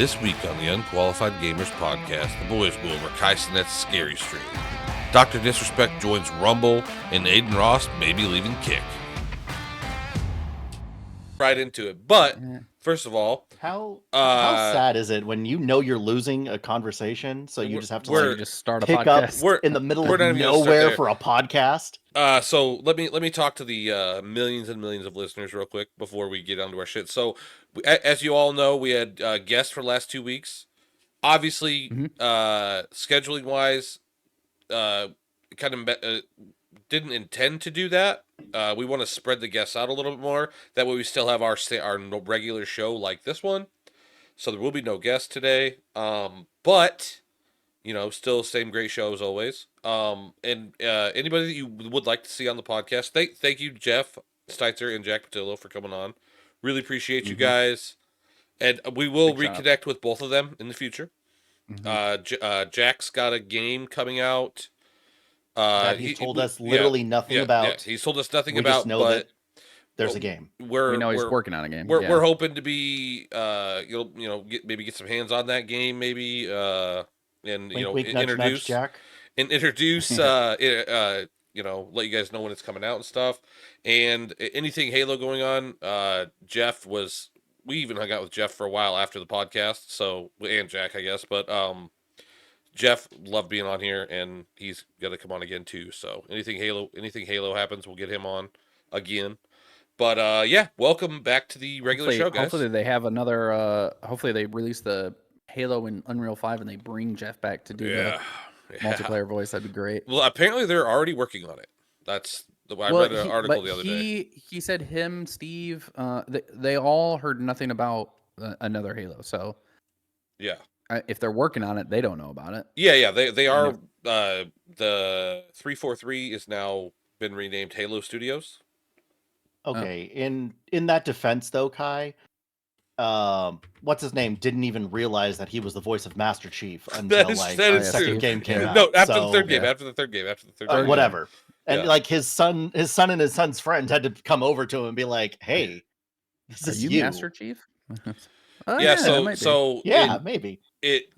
This week on the Unqualified Gamers podcast, the boys go over Cenat's scary stream. DrDisrespect joins Rumble, and Aiden Ross may be leaving Kick. Right into it. But, first of all... How sad is it when you know you're losing a conversation, so you just have to just start a pick podcast up in the middle of nowhere for a podcast? So let me talk to the millions and millions of listeners real quick before we get onto our shit. So, as you all know, we had guests for the last 2 weeks. Obviously, scheduling wise, didn't intend to do that. We want to spread the guests out a little bit more. That way we still have our regular show like this one. So there will be no guests today. But, you know, still same great show as always. And anybody that you would like to see on the podcast, thank you, Jeff Steitzer and Jack Patillo, for coming on. Really appreciate you guys. And we will reconnect with both of them in the future. Jack's got a game coming out. That he's told us literally nothing about. Yeah, he's told us nothing we about. Just know that there's a game. We know he's working on a game. We're hoping to be, get some hands on that game, maybe, and wink, introduce Jack, and introduce, let you guys know when it's coming out and stuff, and anything Halo going on. Jeff we even hung out with Jeff for a while after the podcast, and Jack, I guess, but Jeff loved being on here, and he's got to come on again too. So anything Halo happens, we'll get him on again. But welcome back to the regular show, guys. Hopefully they have another. Hopefully they release the Halo in Unreal 5 and they bring Jeff back to do the multiplayer voice. That'd be great. Well, apparently they're already working on it. I read an article the other day. He said him, Steve, they all heard nothing about another Halo. So yeah. If they're working on it, they don't know about it. Yeah, they are. The 343 is now been renamed Halo Studios. Okay, in that defense though, Kai, what's his name? Didn't even realize that he was the voice of Master Chief until the second game came out. No, after the third game. After the third game. Whatever. And like his son and his son's friend had to come over to him and be like, "Hey, this is you, Master Chief." Maybe.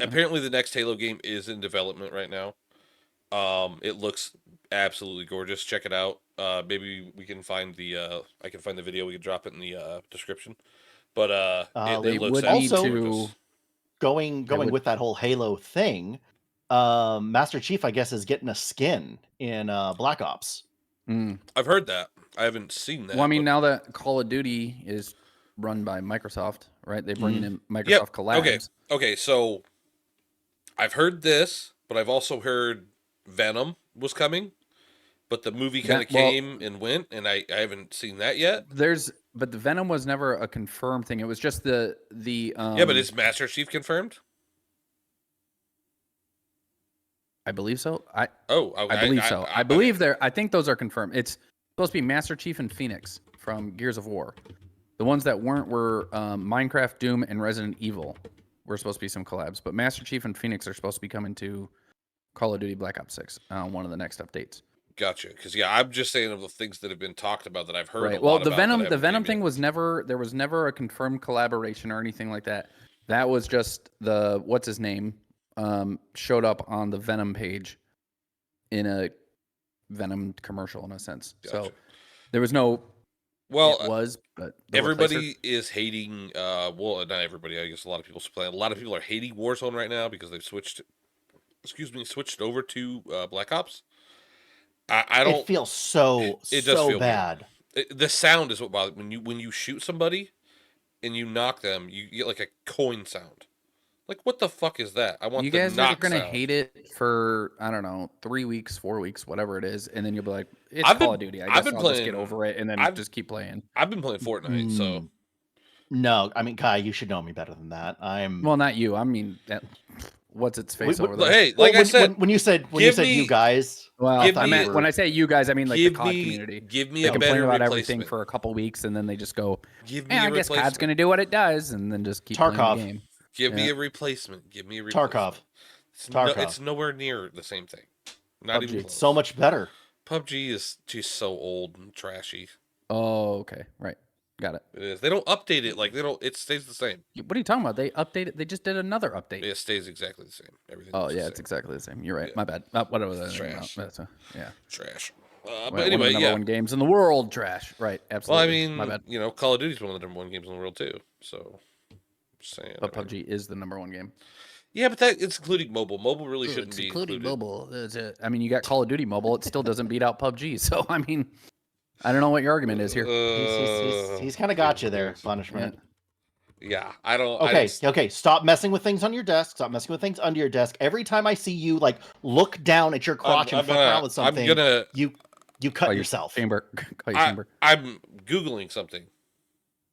Apparently the next Halo game is in development right now. It looks absolutely gorgeous. Check it out. Maybe we can find I can find the video. We can drop it in the description. But it looks also gorgeous. Going with that whole Halo thing. Master Chief, I guess, is getting a skin in Black Ops. I've heard that. I haven't seen that. Well, I mean, now that Call of Duty is run by Microsoft, right? They bring in Microsoft collabs. Okay, so I've heard this, but I've also heard Venom was coming, but the movie kind of came and went, and I haven't seen that yet. But the Venom was never a confirmed thing. It was just the but is Master Chief confirmed? I believe so. I believe so. I think those are confirmed. It's supposed to be Master Chief and Phoenix from Gears of War. The ones that weren't were Minecraft, Doom, and Resident Evil. Were supposed to be some collabs, but Master Chief and Phoenix are supposed to be coming to Call of Duty Black Ops 6 on one of the next updates. Gotcha. Because I'm just saying of the things that have been talked about that I've heard. Right. Well, the Venom thing was never. There was never a confirmed collaboration or anything like that. That was just what's his name showed up on the Venom page in a Venom commercial in a sense. Gotcha. So there was no. Well, it was, but everybody is hating. Not everybody. I guess a lot of people play. A lot of people are hating Warzone right now because they've switched over to Black Ops. I don't. It feels so bad. The sound is what bothers me. When you shoot somebody and you knock them, you get like a coin sound. Like, what the fuck is that? I want you guys are gonna hate it for, I don't know, 3 weeks, 4 weeks, whatever it is, and then you'll be like, it's Call of Duty. I'll just get over it and then just keep playing. I've been playing Fortnite, so no, I mean, Kai, you should know me better than that. Well, not you. I mean, what's its face over there? Hey, I said, when you said you guys. Well, when I say you guys, I mean like the COD community. Give me they a complain better about replacement. everything for a couple weeks, and then they just go, I guess COD's gonna do what it does, and then just keep playing the game. Give me a replacement. Tarkov. It's nowhere near the same thing. Not PUBG. even close. So much better. PUBG is just so old and trashy. Oh, okay. Right. Got it. It is. They don't update it. Like, they don't. It stays the same. What are you talking about? They updated. They just did another update. It stays exactly the same. Everything. Oh yeah, it's exactly the same. You're right. Yeah. My bad. Whatever. That's trash. Yeah. Trash. But anyway, one of the number one games in the world. Trash. Right. Absolutely. Well, I mean, my bad. You know, Call of Duty is one of the number one games in the world too. So, just saying. But PUBG is the number one game. Yeah, but it's including mobile. Mobile really shouldn't be including mobile. I mean, you got Call of Duty mobile. It still doesn't beat out PUBG. So I mean, I don't know what your argument is here. He's kind of got you there, Punishment. Yeah, I don't. Okay. Stop messing with things on your desk. Stop messing with things under your desk. Every time I see you like look down at your crotch and fuck around with something, you cut yourself. Chamber. I'm Googling something.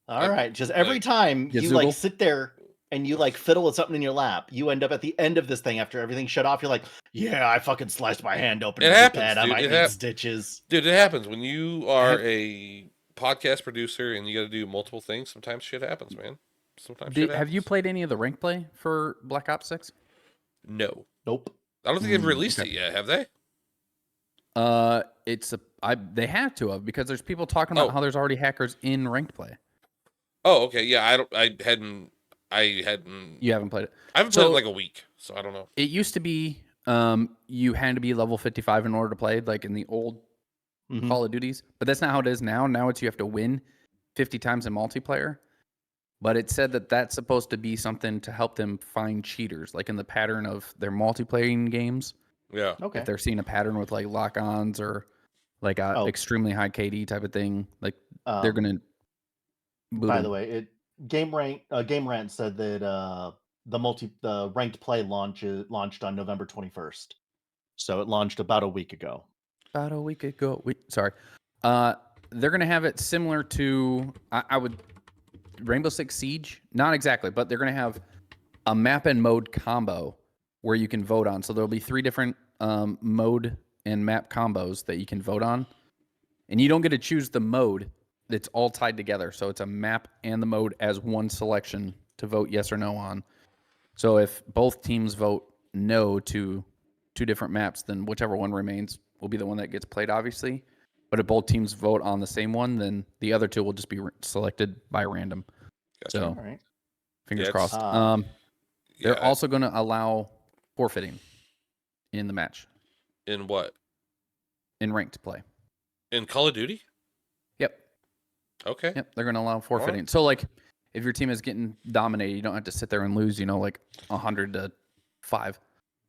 All right, just every time you like sit there and you like fiddle with something in your lap, you end up at the end of this thing after everything's shut off. You're like, yeah, I fucking sliced my hand open. It happens, bad. I might need stitches. Dude, it happens when you are a podcast producer and you got to do multiple things. Sometimes shit happens, man. Sometimes shit happens. Have you played any of the rank play for Black Ops 6? No. Nope. I don't think they've released it yet, have they? They have to have, because there's people talking about how there's already hackers in ranked play. Oh, okay. Yeah, I hadn't. You haven't played it. I haven't played it like a week, so I don't know. It used to be you had to be level 55 in order to play, like in the old Call of Duties. But that's not how it is now. Now it's you have to win 50 times in multiplayer. But it said that that's supposed to be something to help them find cheaters, like in the pattern of their multiplayer games. Yeah. Okay. If they're seeing a pattern with like lock-ons or like a extremely high KD type of thing, like they're gonna. By the way, Game Rant said that the ranked play launched on November 21st, so it launched about a week ago. Sorry. They're gonna have it similar to I would Rainbow Six Siege, not exactly, but they're gonna have a map and mode combo where you can vote on. So there'll be 3 different mode and map combos that you can vote on, and you don't get to choose the mode. It's all tied together. So it's a map and the mode as one selection to vote yes or no on. So if both teams vote no to 2 different maps, then whichever one remains will be the one that gets played, obviously. But if both teams vote on the same one, then the other 2 will just be selected by random. Gotcha. So, all right. Fingers crossed. They're also going to allow forfeiting in the match. In what? In ranked play. In Call of Duty? Yep. Okay. Yep, they're going to allow forfeiting. Right. So, like, if your team is getting dominated, you don't have to sit there and lose, like 100-5. Gotcha.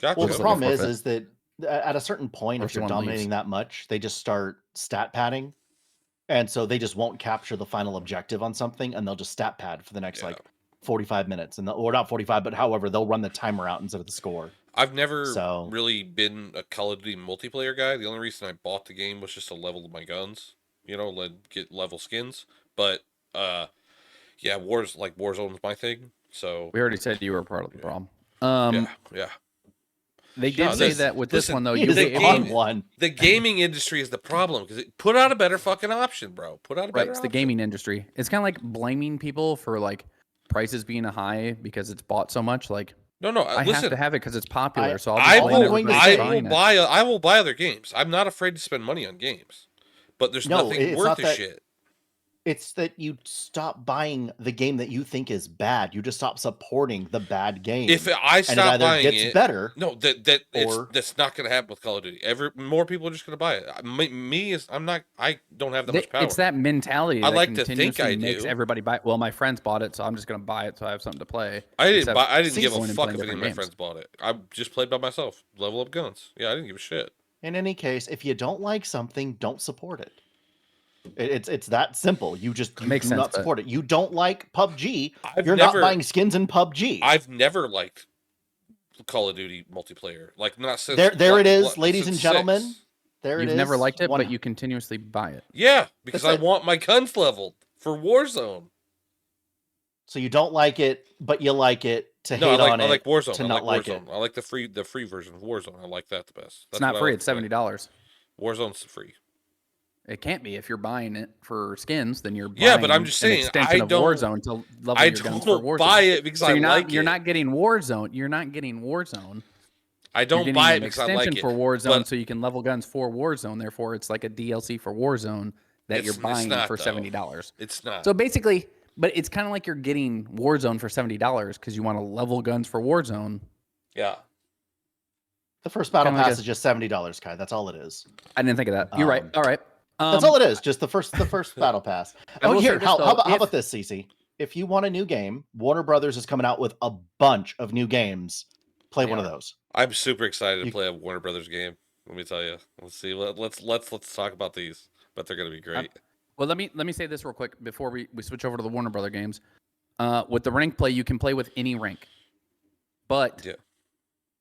Well, the problem is that at a certain point, if you're dominating that much, they just start stat padding. And so they just won't capture the final objective on something, and they'll just stat pad for the next, 45 minutes. Or not 45, but however, they'll run the timer out instead of the score. I've never really been a Call of Duty multiplayer guy. The only reason I bought the game was just to level my guns, get level skins. But, Warzone's my thing. So we already said you were part of the problem. Yeah. They did say that with this one, though. The gaming industry is the problem, because put out a better fucking option, bro. Put out a better option. It's the gaming industry. It's kind of like blaming people for, like, prices being high because it's bought so much. Like, no, I have to have it because it's popular. So I will buy other games. I'm not afraid to spend money on games, but there's nothing worth the shit. It's that you stop buying the game that you think is bad. You just stop supporting the bad game. If I stop buying it, gets better. No, that's not going to happen with Call of Duty. More people are just going to buy it. I don't have that much power. It's that mentality. I like to think I makes do. Everybody buy it. Well, my friends bought it, so I'm just going to buy it so I have something to play. I didn't give a fuck if any of my friends bought it. I just played by myself. Level up guns. Yeah, I didn't give a shit. In any case, if you don't like something, don't support it. It's that simple. You do not support it. You don't like PUBG. You're not buying skins in PUBG. I've never liked Call of Duty multiplayer. Like, not since there it is, ladies and gentlemen. 6. There it is. You've never liked it, but you continuously buy it. Yeah, because I want my guns leveled for Warzone. So you don't like it, but you like it to hate on it. I like Warzone. To not like it. I like the free version of Warzone. I like that the best. It's not free. It's $70. Warzone's free. It can't be. If you're buying it for skins, then you're buying yeah, but I'm just saying, extension of Warzone to level your guns for Warzone. Buy it because I like it. You're not getting Warzone. You're not getting Warzone. I don't buy it because I like it. Extension for Warzone, so you can level guns for Warzone. Therefore, it's like a DLC for Warzone that you're buying not, for though. $70. It's not. So basically, but it's kind of like you're getting Warzone for $70 because you want to level guns for Warzone. Yeah. The first battle pass is just $70, Kai. That's all it is. I didn't think of that. You're right. All right. That's all it is. Just the first battle pass. Oh, here. How about this, Cece? If you want a new game, Warner Brothers is coming out with a bunch of new games. Play one of those. I'm super excited to play a Warner Brothers game. Let me tell you. Let's see. Let's talk about these. But they're going to be great. Well, let me say this real quick before we switch over to the Warner Brother games. With the rank play, you can play with any rank, but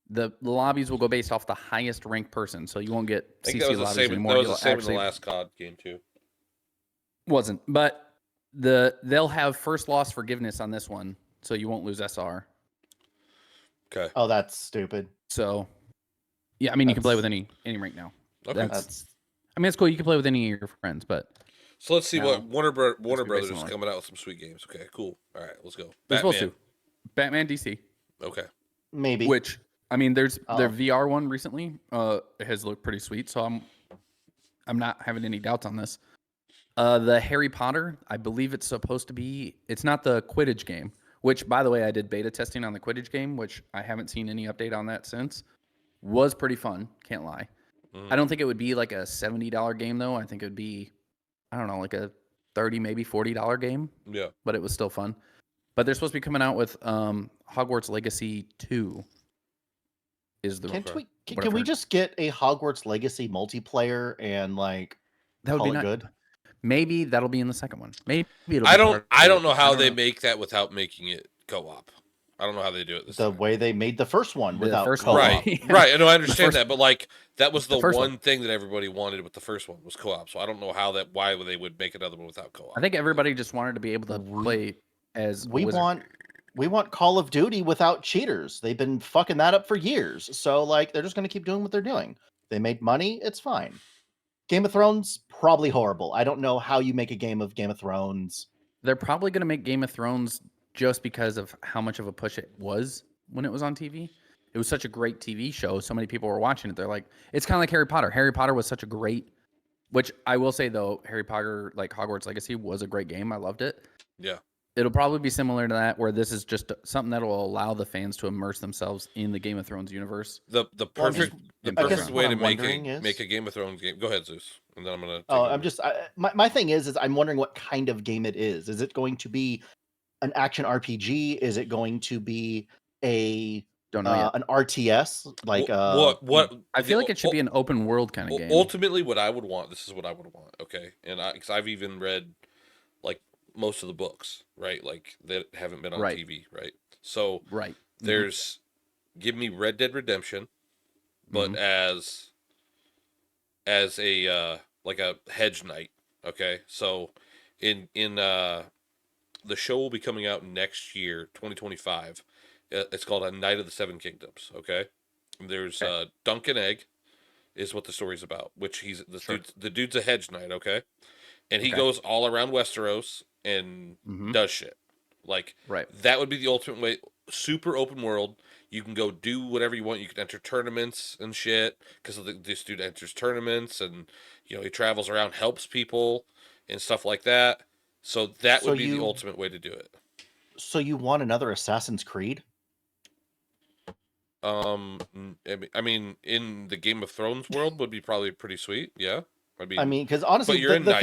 the lobbies will go based off the highest ranked person, so you won't get CC lobbies anymore. That was the same in the last COD game too. Wasn't, but they'll have first loss forgiveness on this one, so you won't lose SR. Okay. Oh, that's stupid. So, yeah, I mean, you can play with any rank now. Okay. I mean, it's cool. You can play with any of your friends, but. So let's see what Warner Brothers is coming out with some sweet games. Okay, cool. All right, let's go. They're supposed to. Batman DC. Okay. Maybe. Which, I mean, their VR one recently has looked pretty sweet, so I'm not having any doubts on this. The Harry Potter, I believe it's supposed to be. It's not the Quidditch game, which, by the way, I did beta testing on the Quidditch game, which I haven't seen any update on that since. Was pretty fun, can't lie. I don't think it would be like a $70 game though. I think it would be, I don't know, like a $30, maybe $40 game. Yeah. But it was still fun. But they're supposed to be coming out with Hogwarts Legacy 2. Can we just get a Hogwarts Legacy multiplayer and like that would be good? Maybe that'll be in the second one. Maybe it'll I don't know how they make that without making it co-op. I don't know how they do it. The way they made the first one without co-op. Right. I know. I understand that, but like that was the one thing that everybody wanted with the first one was co-op. So I don't know why they would make another one without co-op. I think everybody just wanted to be able to play as we want Call of Duty without cheaters. They've been fucking that up for years. So like they're just going to keep doing what they're doing. They made money, it's fine. Game of Thrones probably horrible. I don't know how you make a game of Game of Thrones. They're probably going to make Game of Thrones just because of how much of a push it was when it was on TV. It was such a great TV show. So many people were watching it. They're like, it's kind of like Harry Potter. Harry Potter was such a great, which I will say though, Harry Potter, like Hogwarts Legacy was a great game. I loved it. Yeah. It'll probably be similar to that, where this is just something that will allow the fans to immerse themselves in the Game of Thrones universe. The perfect way to make a Game of Thrones game. Go ahead, Zeus, and then I'm gonna. My thing is I'm wondering what kind of game it is. Is it going to be an action RPG? Is it going to be an RTS? Like what? I feel like it should be an open world kind of game. Ultimately, what I would want. This is what I would want. Okay, and because I've even read like most of the books, right? Like that haven't been on TV, right? So there's give me Red Dead Redemption, but as a like a hedge knight. Okay, so in the show will be coming out next year, 2025. It's called A Knight of the Seven Kingdoms. Okay, there's Duncan Egg, is what the story's about. Which the dude's a hedge knight. Okay, and he goes all around Westeros and does shit. Like that would be the ultimate way. Super open world. You can go do whatever you want. You can enter tournaments and shit because this dude enters tournaments and he travels around, helps people and stuff like that. So that would be the ultimate way to do it. So you want another Assassin's Creed? I mean, in the Game of Thrones world would be probably pretty sweet. Yeah, I mean, because honestly, the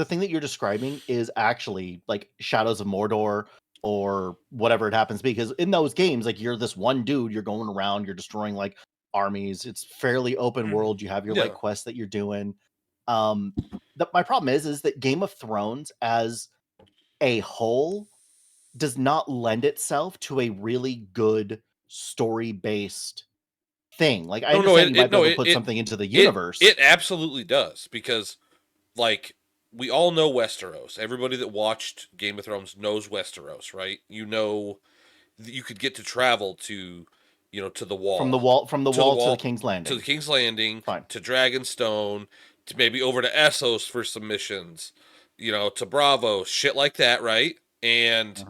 thing that you're describing is actually like Shadows of Mordor or whatever it happens to be. Because in those games, like you're this one dude, you're going around, you're destroying like armies. It's fairly open world. You have your like quests that you're doing. My problem is that Game of Thrones as a whole does not lend itself to a really good story-based thing. Like I understand you might be able to put something into the universe. It absolutely does, because like we all know Westeros. Everybody that watched Game of Thrones knows Westeros, right? You could get to travel to to the wall. From the wall to the King's Landing. To the King's Landing, to Dragonstone, to maybe over to Essos for some missions, to Bravo, shit like that, right? And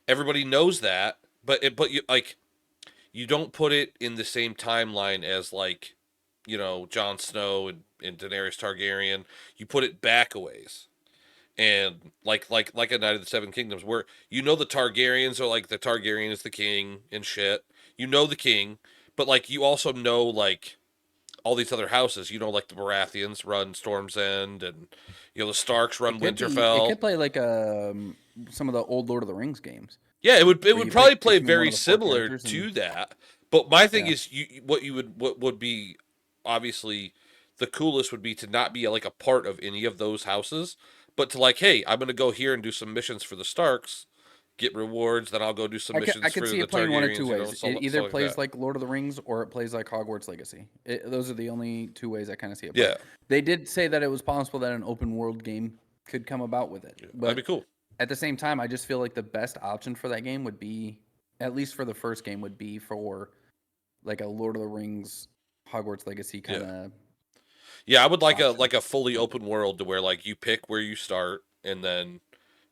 everybody knows that, but you don't put it in the same timeline as like Jon Snow and Daenerys Targaryen, you put it back a ways. And like a Knight of the Seven Kingdoms, where the Targaryens are like the Targaryen is the king and shit. The king, but like you also know like all these other houses. Like the Baratheons run Storm's End, and the Starks run It Winterfell. could play like some of the old Lord of the Rings games. Yeah, it would probably play very similar to that. But my thing is, what would be obviously the coolest would be to not be like a part of any of those houses, but to like, hey, I'm gonna go here and do some missions for the Starks, get rewards, then I'll go do some missions I could for see the it playing Targaryens, one of two ways. It either plays like Lord of the Rings or it plays like Hogwarts Legacy. Those are the only two ways I kind of see it. Yeah, they did say that it was possible that an open world game could come about with it. But that'd be cool. At the same time, I just feel like the best option for that game would be, at least for the first game, would be for like a Lord of the Rings, Hogwarts Legacy kind of. Yeah, I would like a fully open world to where like you pick where you start and then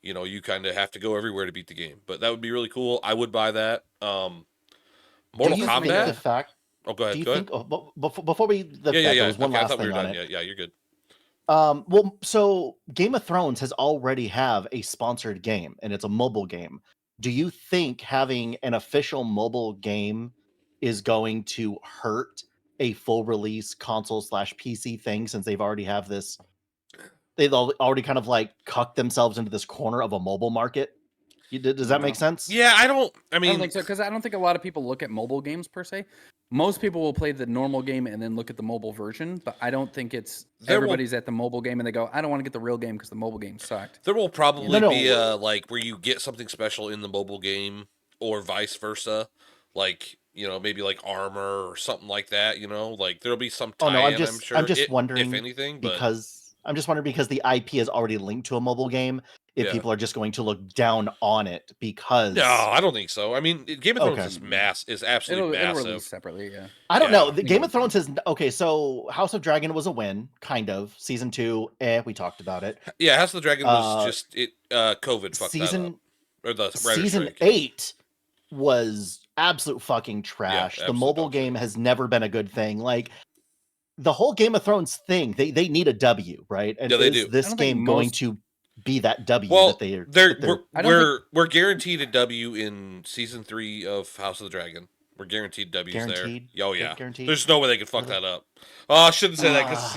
you kind of have to go everywhere to beat the game. But that would be really cool. I would buy that. Mortal Kombat. The fact, oh, go ahead. Do you go think? ahead. Oh, before we there was one last thing on it. Yeah, you're good. Well, so Game of Thrones has already have a sponsored game, and it's a mobile game. Do you think having an official mobile game is going to hurt a full release console/PC thing, since they've already have this? They've already kind of like cucked themselves into this corner of a mobile market. Does that make sense? Yeah, I don't think so, because I don't think a lot of people look at mobile games per se. Most people will play the normal game and then look at the mobile version, but I don't think everybody's at the mobile game and they go, I don't want to get the real game because the mobile game sucked. There will probably be like where you get something special in the mobile game or vice versa, like maybe like armor or something like that. Like there'll be some tie-in. I'm just wondering, if anything, because the IP is already linked to a mobile game. If people are just going to look down on it because... No, I don't think so. I mean, Game of Thrones is absolutely massive. It'll release separately, yeah. I don't know. The Game of Thrones is... Okay, so House of Dragon was a win, kind of. Season 2, we talked about it. Yeah, House of the Dragon was just... COVID fucked that up. Or the Season 8 was absolute fucking trash. The mobile game has never been a good thing. Like, the whole Game of Thrones thing, they need a W, right? And they do. This game going to be that W we're guaranteed a W in season 3 of House of the Dragon. We're guaranteed W's there. Oh yeah, guaranteed? There's no way they could fuck that up. Oh, I shouldn't say that because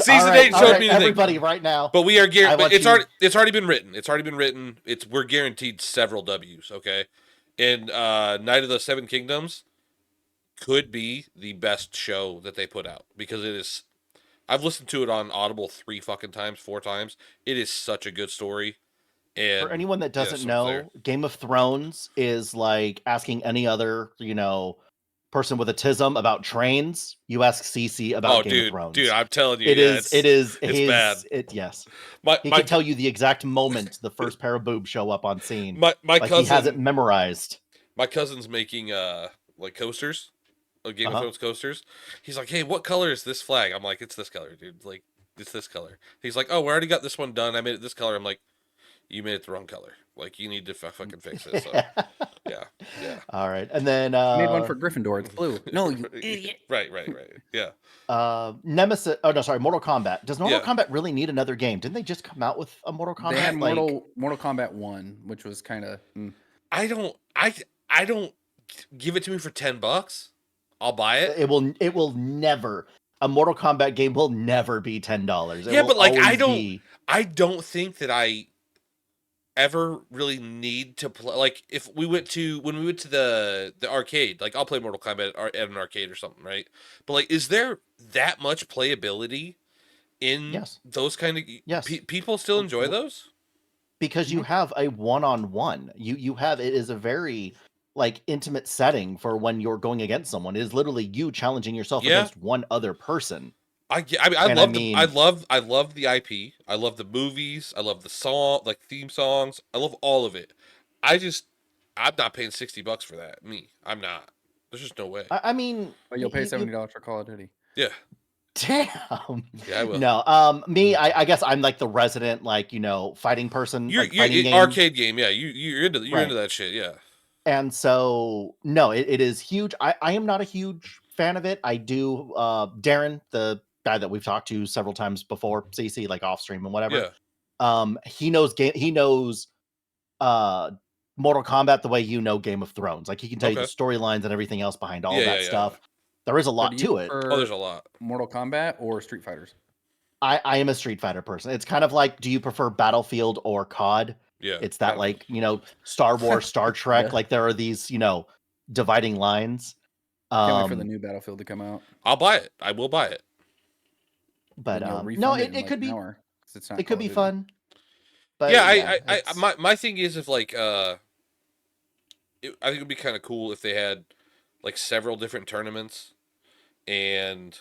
season 8 showed me everybody right now. But we are guaranteed. It's already been written. We're guaranteed several W's. Okay, and Knight of the Seven Kingdoms could be the best show that they put out because it is. I've listened to it on Audible 4 times. It is such a good story. And for anyone that doesn't know, Game of Thrones is like asking any other, person with autism about trains. You ask CC about Game of Thrones. Dude, I'm telling you, it's bad. Yes. He can tell you the exact moment the first pair of boobs show up on scene. My cousin, he has it memorized. My cousin's making like coasters. Game of Thrones coasters. He's like, hey, what color is this flag? I'm like, it's this color, dude. Like, it's this color. He's like, oh, we already got this one done. I made it this color. I'm like, you made it the wrong color. Like, you need to fucking fix it. So, yeah. All right, and then made one for Gryffindor. It's blue. No, you idiot. Right. Yeah. Nemesis. Oh no, sorry, Mortal Kombat. Does Mortal Kombat really need another game? Didn't they just come out with a Mortal Kombat? They had Mortal Kombat 1, which was kind of. I don't give it to me for $10. I'll buy it. It will never. A Mortal Kombat game will never be $10. Yeah, but like I don't think that I ever really need to play. Like when we went to the arcade, like I'll play Mortal Kombat at an arcade or something, right? But like, is there that much playability in those kind of? Yes. People still enjoy those because you have a one-on-one. You have it is a very like intimate setting for when you're going against someone. It is literally you challenging yourself against one other person. I love the IP. I love the movies. I love the song, like theme songs. I love all of it. I'm not paying $60 for that. I'm not. There's just no way. I mean, but you'll pay $70 for Call of Duty. Yeah. Damn. Yeah, I will. No, I guess I'm like the resident, like, fighting person. You're arcade game. Yeah, you're into that shit. Yeah. And so, no, it is huge. I am not a huge fan of it. I do. Darren, the guy that we've talked to several times before, CC, like off stream and whatever. Yeah. He knows He knows Mortal Kombat the way you know Game of Thrones. Like he can tell you the storylines and everything else behind all that stuff. There is a lot to it. Oh, there's a lot. Mortal Kombat or Street Fighters? I am a Street Fighter person. It's kind of like, do you prefer Battlefield or COD? Yeah. It's that like, Star Wars, Star Trek, like there are these, dividing lines. Can't wait for the new Battlefield to come out. I'll buy it. I will buy it. But no, it could be. It could be fun. But yeah, my thing is if like I think it'd be kind of cool if they had like several different tournaments, and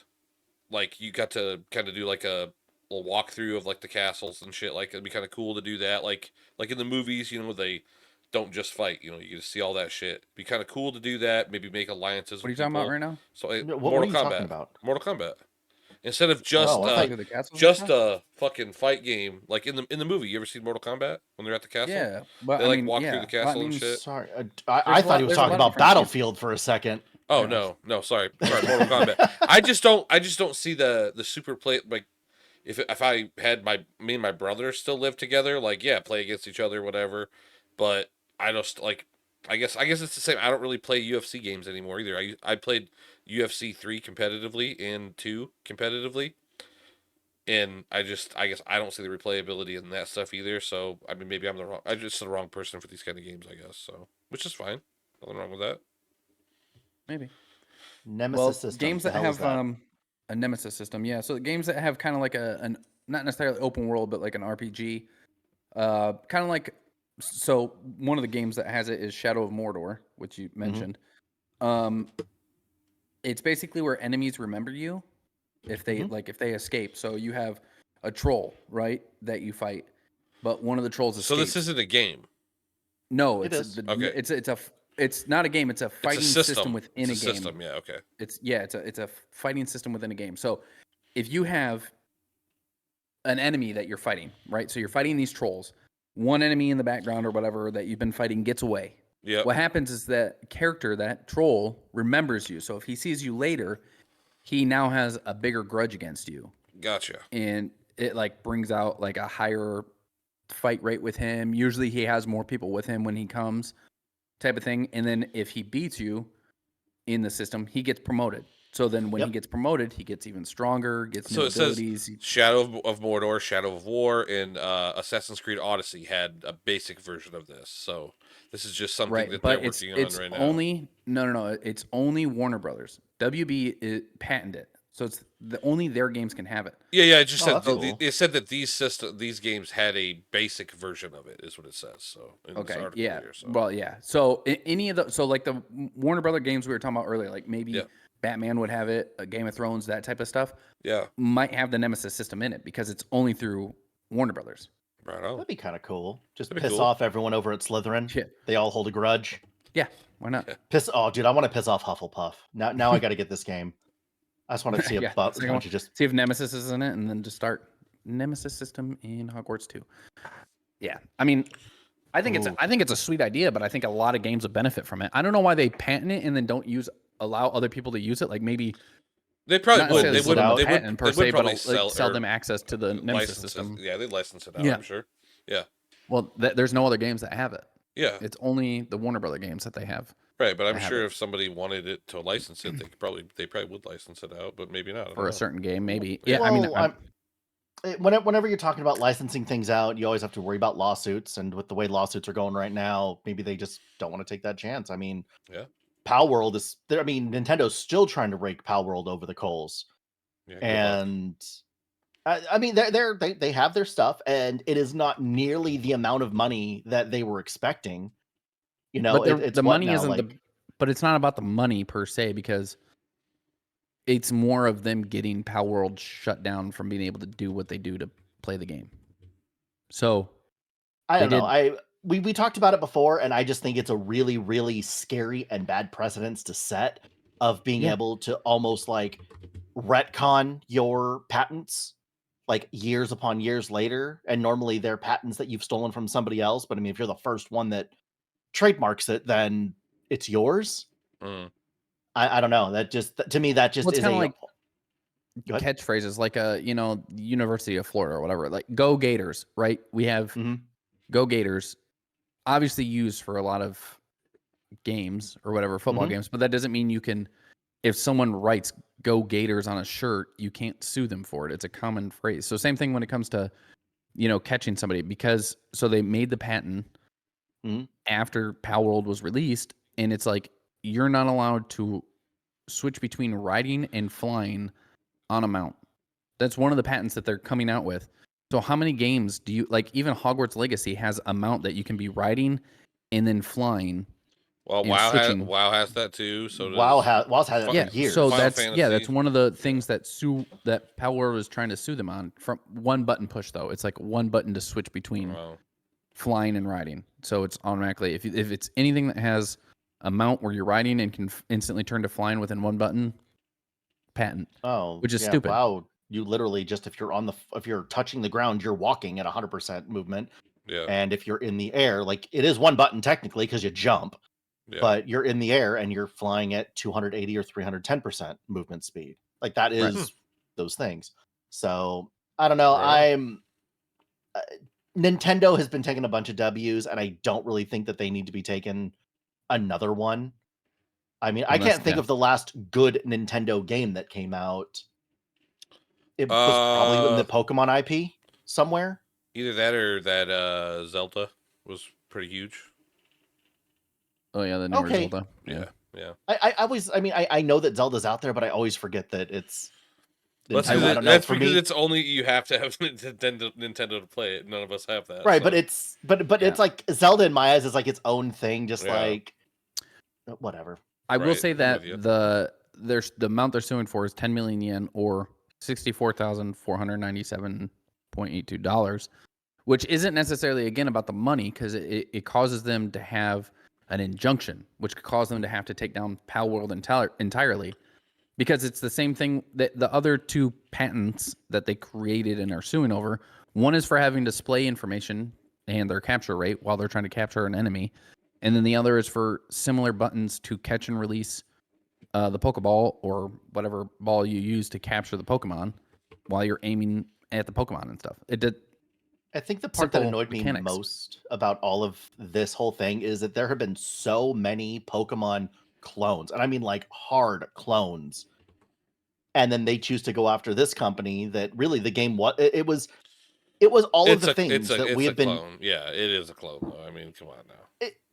like you got to kind of do like a walkthrough of like the castles and shit. Like it'd be kind of cool to do that. Like in the movies, they don't just fight. You get to see all that shit. It'd be kind of cool to do that. Maybe make alliances. What are you talking about right now? So what are you talking about? Mortal Kombat. Instead of just a fucking fight game, like in the movie. You ever seen Mortal Kombat when they're at the castle? Yeah, but they walk through the castle and shit. Sorry, I thought he was talking about Battlefield for a second. Oh no, sorry, Mortal Kombat. I just don't see the super play. Like if I had me and my brother still live together, like play against each other, whatever. But I just like. I guess it's the same. I don't really play UFC games anymore either. I played UFC 3 competitively and 2 competitively, and I guess I don't see the replayability in that stuff either. So I mean, maybe I'm just the wrong person for these kind of games, I guess. So which is fine. Nothing wrong with that. Maybe. Nemesis system. Games that have a Nemesis system, yeah. So the games that have kind of like an not necessarily open world, but like an RPG, kind of like. So one of the games that has it is Shadow of Mordor, which you mentioned. It's basically where enemies remember you if they if they escape. So you have a troll, right, that you fight, but one of the trolls escapes. So this isn't a game. No, it is. Okay. It's not a game. It's a fighting system within a game. System, yeah, okay. It's a fighting system within a game. So if you have an enemy that you're fighting, right? So you're fighting these trolls. One enemy in the background or whatever that you've been fighting gets away. Yeah. What happens is that that troll, remembers you. So if he sees you later, he now has a bigger grudge against you. Gotcha. And it like brings out like a higher fight rate with him. Usually he has more people with him when he comes, type of thing. And then if he beats you in the system, he gets promoted. So then when he gets promoted, he gets even stronger, gets new abilities. Says Shadow of Mordor, Shadow of War, and Assassin's Creed Odyssey had a basic version of this. So this is just something that they're working on right now. No. It's only Warner Brothers. WB patented it. So it's only their games can have it. Yeah. It just said it said that these games had a basic version of it, is what it says. So here, so. Well, yeah. So any of the like the Warner Brothers games we were talking about earlier, like maybe Batman would have it, Game of Thrones, that type of stuff. Yeah, might have the Nemesis system in it because it's only through Warner Brothers. Right on. That'd be kind of cool. Just piss off everyone over at Slytherin. Shit. They all hold a grudge. Yeah, why not? Oh, dude, I want to piss off Hufflepuff. Now I got to get this game. I just want to see see if Nemesis is in it, and then just start Nemesis system in Hogwarts 2. Yeah, I mean, I think it's a sweet idea, but I think a lot of games would benefit from it. I don't know why they patent it and then don't allow other people to use it. Like maybe they probably would. They would probably sell them access to the Nemesis system. Yeah, they'd license it out. I'm sure. Yeah. Well, there's no other games that have it. Yeah, it's only the Warner Brothers games that they have. Right, but I'm sure if somebody wanted it to license it, they probably would license it out, but maybe not. For a certain game, maybe. Yeah, well, whenever you're talking about licensing things out, you always have to worry about lawsuits, and with the way lawsuits are going right now, maybe they just don't want to take that chance. I mean, Palworld is there. I mean, Nintendo's still trying to rake Palworld over the coals, and I mean, they have their stuff, and it is not nearly the amount of money that they were expecting. You know, but the money isn't but it's not about the money per se, because it's more of them getting Palworld shut down from being able to do what they do to play the game. So I don't know. We talked about it before, and I just think it's a really, really scary and bad precedence to set of being able to almost like retcon your patents like years upon years later. And normally they're patents that you've stolen from somebody else. But I mean, if you're the first one that trademarks it, then it's yours. I don't know. That just to me that just Well, it's is kind a of like Go ahead. catchphrases, like University of Florida or whatever. Like "Go Gators," right? We have Mhm. "Go Gators," obviously used for a lot of games or whatever football Mhm. games, but that doesn't mean you can. If someone writes "Go Gators" on a shirt, you can't sue them for it. It's a common phrase. So same thing when it comes to catching somebody, because so they made the patent Mhm. after Palworld was released, and it's like you're not allowed to switch between riding and flying on a mount. That's one of the patents that they're coming out with. So how many games do you like? Even Hogwarts Legacy has a mount that you can be riding and then flying Well, and switching. WoW has that too. So does WoW's had that for Yeah, so years. Final that's Fantasy. one of the things that Palworld is trying to sue them on. From one button push though, it's like one button to switch between Wow. flying and riding. So it's automatically if it's anything that has a mount where you're riding and can instantly turn to flying within one button, patent, Oh, which is yeah. stupid. WoW, you literally just if you're touching the ground, you're walking at 100% movement. Yeah. And if you're in the air, like it is one button technically because you jump, Yeah. but you're in the air and you're flying at 280 or 310% movement speed. Like that Right. is those things. So I don't know. Right. Nintendo has been taking a bunch of W's, and I don't really think that they need to be taking another one. I mean, I can't think of the last good Nintendo game that came out. It was probably in the Pokemon IP somewhere. Either that or that Zelda was pretty huge. Oh yeah, the newer Okay. Zelda. Yeah. Yeah. I always, I mean, I know that Zelda's out there, but I always forget that it's Nintendo. I don't know. That's For because me, it's only you have to have Nintendo to play it. None of us have that. right, So. but it's like Zelda in my eyes is like its own thing, just like whatever. I will say I'm that with you. the amount they're suing for is 10 million yen or $64,497.82, which isn't necessarily again about the money because it causes them to have an injunction, which could cause them to have to take down Palworld entirely. Because it's the same thing that the other two patents that they created and are suing over. One is for having display information and their capture rate while they're trying to capture an enemy. And then the other is for similar buttons to catch and release the Pokeball or whatever ball you use to capture the Pokemon while you're aiming at the Pokemon and stuff. It did. I think the part that annoyed me most about all of this whole thing is that there have been so many Pokemon clones, and I mean like hard clones. And then they choose to go after this company that really the game it was all of the things that we have been. Yeah, it is a clone though. I mean, come on now.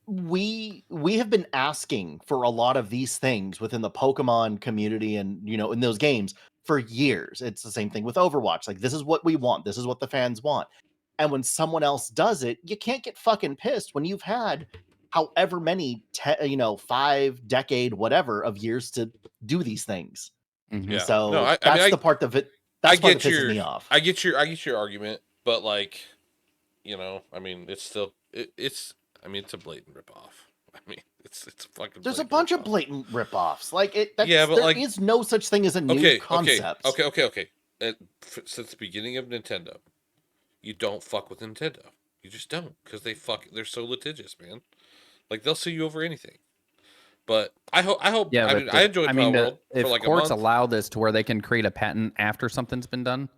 We have been asking for a lot of these things within the Pokemon community and in those games for years. It's the same thing with Overwatch. Like, this is what we want. This is what the fans want. And when someone else does it, you can't get fucking pissed when you've had however many 5 decade whatever of years to do these things. Yeah. So No, that's the part of it. That's part that pisses me off. I get your argument, but like, I mean, it's still it's I mean, it's a blatant ripoff. I mean, it's a fucking. There's a bunch of blatant ripoffs. Like but there is no such thing as a new concept. Okay. Since the beginning of Nintendo, you don't fuck with Nintendo. You just don't, because they're so litigious, man. Like, they'll sue you over anything. But I hope. Yeah, I enjoyed Palworld if for like courts a month. allow this to where they can create a patent after something's been done.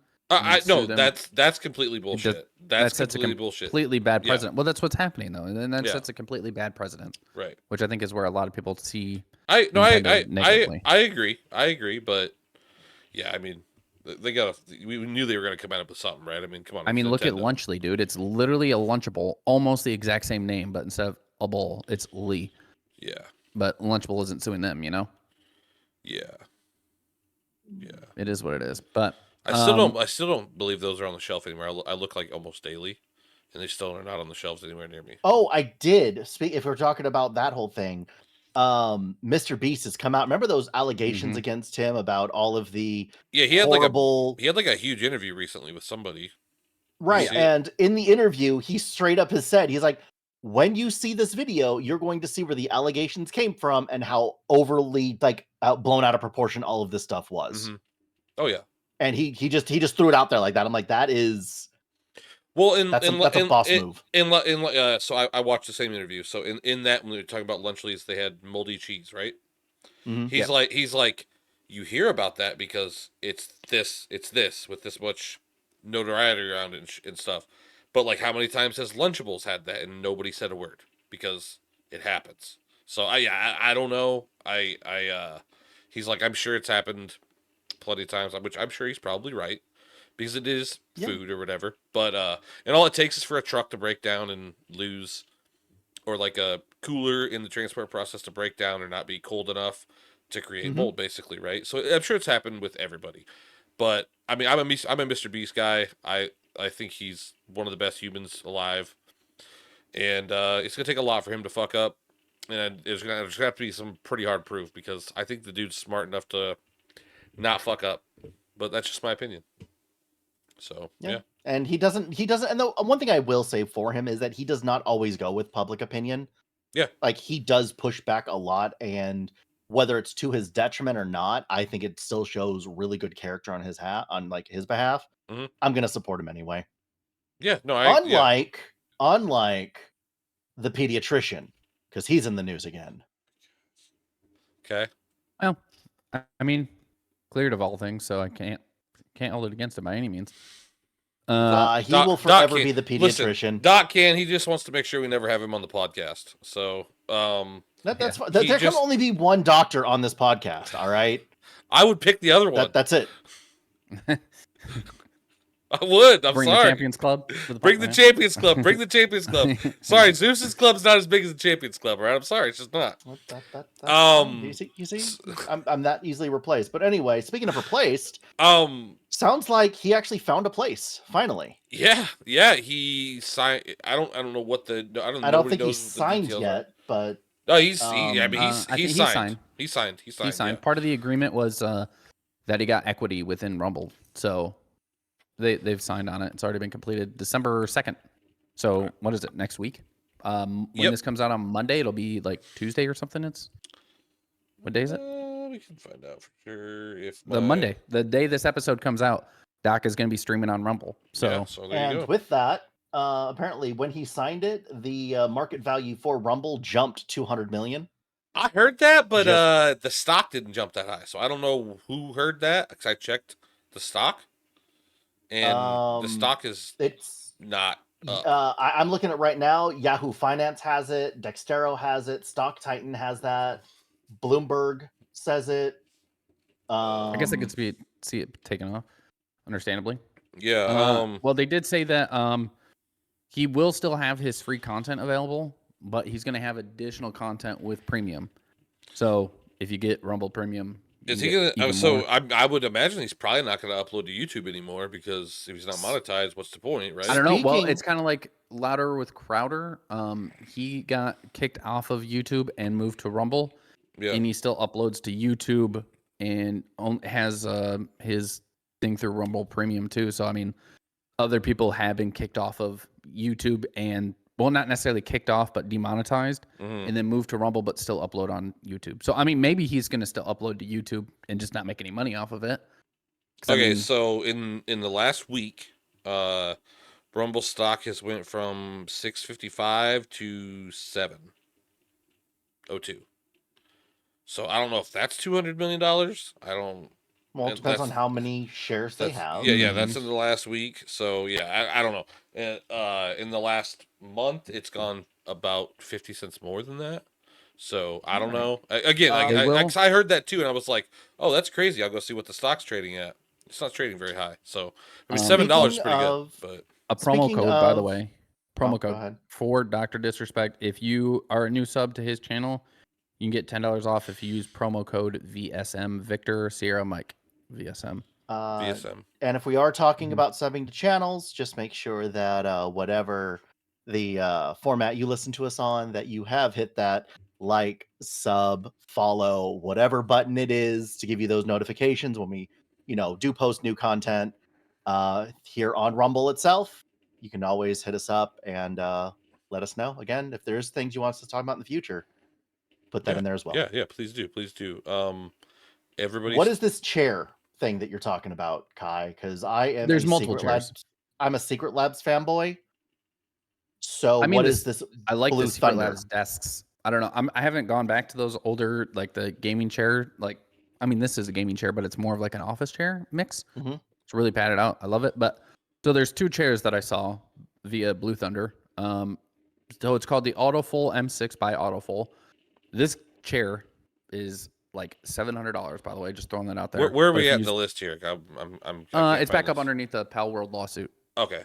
No, that's completely bullshit. That's completely bullshit. Completely bad precedent. Yeah. Well, that's what's happening though, and that sets a completely bad precedent. Right. Which I think is where a lot of people see. I agree, but yeah, I mean, they got. We knew they were going to come out with something, right? I mean, come on. I mean, look at Lunchly, dude. It's literally a Lunchable, almost the exact same name, but instead of a bowl, it's Lee. Yeah. But Lunchable isn't suing them, Yeah. It is what it is. But I still don't believe those are on the shelf anymore. I look like almost daily, and they still are not on the shelves anywhere near me. Oh, I did. If we're talking about that whole thing, MrBeast has come out. Remember those allegations against him about all of the he had horrible... he had like a huge interview recently with somebody. Right, and in the interview, he straight up has said, he's like, when you see this video, you're going to see where the allegations came from and how overly blown out of proportion all of this stuff was. Mm-hmm. Oh yeah, and he just threw it out there like that. I'm like, that is that's a boss move. So I watched the same interview. So in that, when we were talking about Lunchleys, they had moldy cheese, right? He's like, you hear about that because it's this with this much notoriety around it and stuff. But like, how many times has Lunchables had that and nobody said a word because it happens? So I don't know. He's like, I'm sure it's happened plenty of times, which I'm sure he's probably right because it is food or whatever. But and all it takes is for a truck to break down and lose, or like a cooler in the transport process to break down or not be cold enough to create mold, basically, right? So I'm sure it's happened with everybody. But I mean, I'm a MrBeast guy. I think he's one of the best humans alive, and it's gonna take a lot for him to fuck up, and there's gonna have to be some pretty hard proof because I think the dude's smart enough to not fuck up. But that's just my opinion. So yeah. And he doesn't. And the one thing I will say for him is that he does not always go with public opinion. Yeah, like he does push back a lot, and whether it's to his detriment or not, I think it still shows really good character on his his behalf. I'm gonna support him anyway. Yeah, no, unlike the pediatrician, because he's in the news again. Okay. Well, I mean, cleared of all things, so I can't hold it against him by any means. He will forever be the pediatrician. Listen, Doc can. He just wants to make sure we never have him on the podcast. So that's fine. There can only be one doctor on this podcast. All right. I would pick the other one. That's it. I would. I'm Bring sorry. The Champions Club. Bring the Champions Club. Bring the Champions Club. Sorry, Zeus's club's not as big as the Champions Club, right? I'm sorry, it's just not. You see, I'm not easily replaced. But anyway, speaking of replaced, sounds like he actually found a place finally. Yeah. He signed. I don't know what the. I don't think he's signed yet, but no, he signed. He signed. Part of the agreement was that he got equity within Rumble, so. They've signed on it. It's already been completed December 2nd. So what is it, next week? When this comes out on Monday, it'll be like Tuesday or something. What day is it? We can find out for sure. Monday, the day this episode comes out, Doc is going to be streaming on Rumble. So there you go. With that, apparently when he signed it, the market value for Rumble jumped 200 million. I heard that, but the stock didn't jump that high. So I don't know who heard that because I checked the stock. And the stock it's not I'm looking at right now. Yahoo Finance has it. Dextero has it. Stock Titan has that. Bloomberg says it. I guess I could see it taken off, understandably. Yeah. Well, they did say that he will still have his free content available, but he's going to have additional content with premium. So if you get Rumble Premium, is he gonna? So I would imagine he's probably not gonna upload to YouTube anymore because if he's not monetized, what's the point, right? I don't know. Well, it's kind of like Louder with Crowder. He got kicked off of YouTube and moved to Rumble, and he still uploads to YouTube and has his thing through Rumble Premium too. So I mean, other people have been kicked off of YouTube and. Well, not necessarily kicked off, but demonetized, and then moved to Rumble, but still upload on YouTube. So, I mean, maybe he's going to still upload to YouTube and just not make any money off of it. Okay, so in the last week, Rumble stock has went from 655 to 702. So I don't know if that's $200 million. I don't. Well, it depends on how many shares they have. Yeah, that's in the last week. So yeah, I don't know. In the last month, it's gone about 50 cents more than that. So I don't know. Again, I heard that too, and I was like, "Oh, that's crazy." I'll go see what the stock's trading at. It's not trading very high. So I mean, $7 is pretty good. But a promo code, by the way, code for DrDisrespect. If you are a new sub to his channel, you can get $10 off if you use promo code VSM Victor Sierra Mike. VSM. And if we are talking about subbing to channels, just make sure that whatever the format you listen to us on, that you have hit that like, sub, follow, whatever button it is to give you those notifications when we, do post new content here on Rumble itself. You can always hit us up and let us know. Again, if there's things you want us to talk about in the future, put that in there as well. Yeah, please do. What is this chair thing that you're talking about, Kai? Because there's multiple chairs. I'm a Secret Labs fanboy. So what is this? I like Blue the Secret Thunder? Labs desks. I don't know. I haven't gone back to those older, like the gaming chair. Like, I mean, this is a gaming chair, but it's more of like an office chair mix. Mm-hmm. It's really padded out. I love it. But so there's 2 chairs that I saw via Blue Thunder. So it's called the Autofull M6 by Autofull. This chair is like $700. By the way, just throwing that out there. Where are we at in the list here? It's back up underneath the Palworld lawsuit. Okay,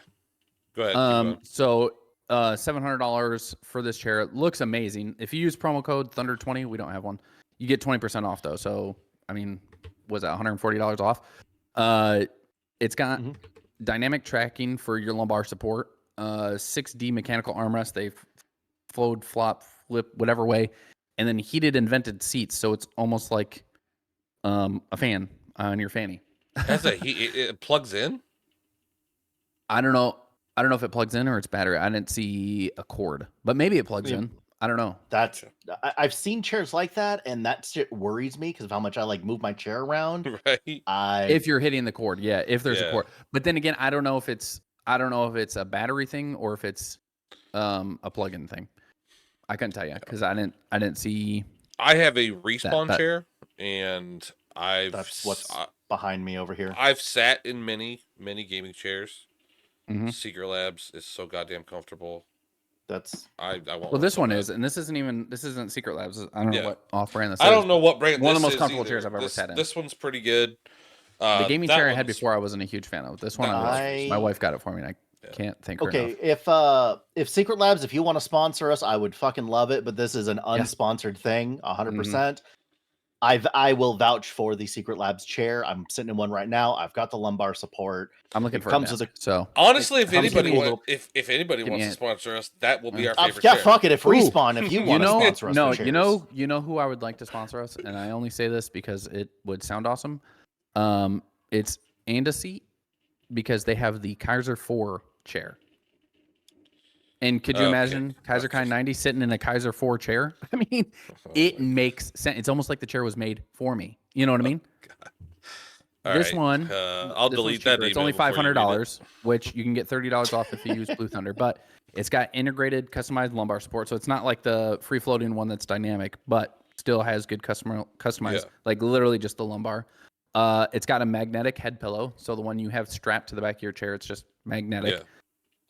go ahead. Keep going. So $700 for this chair. It looks amazing. If you use promo code Thunder20, we don't have one. You get 20% off though. So I mean, was that $140 off? It's got dynamic tracking for your lumbar support. 6D mechanical armrest. They flowed, flop, flip, whatever way, and then heated and vented seats. So it's almost like a fan on your fanny. It plugs in. I don't know if it plugs in or it's battery. I didn't see a cord, but maybe it plugs in. I don't know. I've seen chairs like that, and that shit worries me because of how much I like move my chair around. Right. If you're hitting the cord, yeah. If there's a cord, but then again, I don't know if it's a battery thing or if it's a plug-in thing. I couldn't tell you because I didn't see. I have a Respawn chair, and that's what's behind me over here. I've sat in many gaming chairs. Secret Labs is so goddamn comfortable. I won't. Well, this one is, and this isn't Secret Labs. I don't know what off-brand this is. I don't know what brand. One of the most comfortable chairs I've ever sat in. This one's pretty good. The gaming chair I had before, I wasn't a huge fan of. This one, my wife got it for me, and I can't thank her enough. If Secret Labs, if you want to sponsor us, I would fucking love it. But this is an unsponsored thing, 100%. I will vouch for the Secret Labs chair. I'm sitting in one right now. I've got the lumbar support. I'm looking for it. So honestly, if anybody wants to sponsor us, that will be our favorite. Yeah, fuck it. If Respawn, if you want to sponsor us, you know who I would like to sponsor us, and I only say this because it would sound awesome. It's Andaseat because they have the Kaiser 4 chair. And could you imagine Kaiser Kind 90 sitting in a Kaiser 4 chair? I mean, it makes sense. It's almost like the chair was made for me. You know what I mean? This one, I'll delete that. It's only $500, which you can get $30 off if you use Blue Thunder. But it's got integrated, customized lumbar support, so it's not like the free floating one that's dynamic, but still has good customized, like literally just the lumbar. It's got a magnetic head pillow, so the one you have strapped to the back of your chair, it's just magnetic.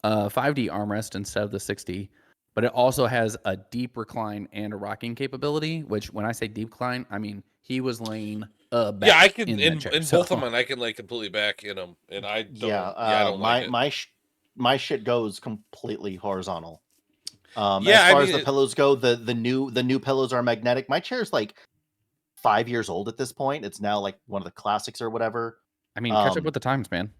5D armrest instead of the 6D, but it also has a deep recline and a rocking capability, which when I say deep recline, I mean he was laying back. Yeah, I can in both of them, I can lay completely back in them, and I don't. I don't like it. My shit goes completely horizontal. As far as the pillows go, the new pillows are magnetic. My chair's like 5 years old at this point. It's now like one of the classics or whatever. I mean, catch up with the times, man.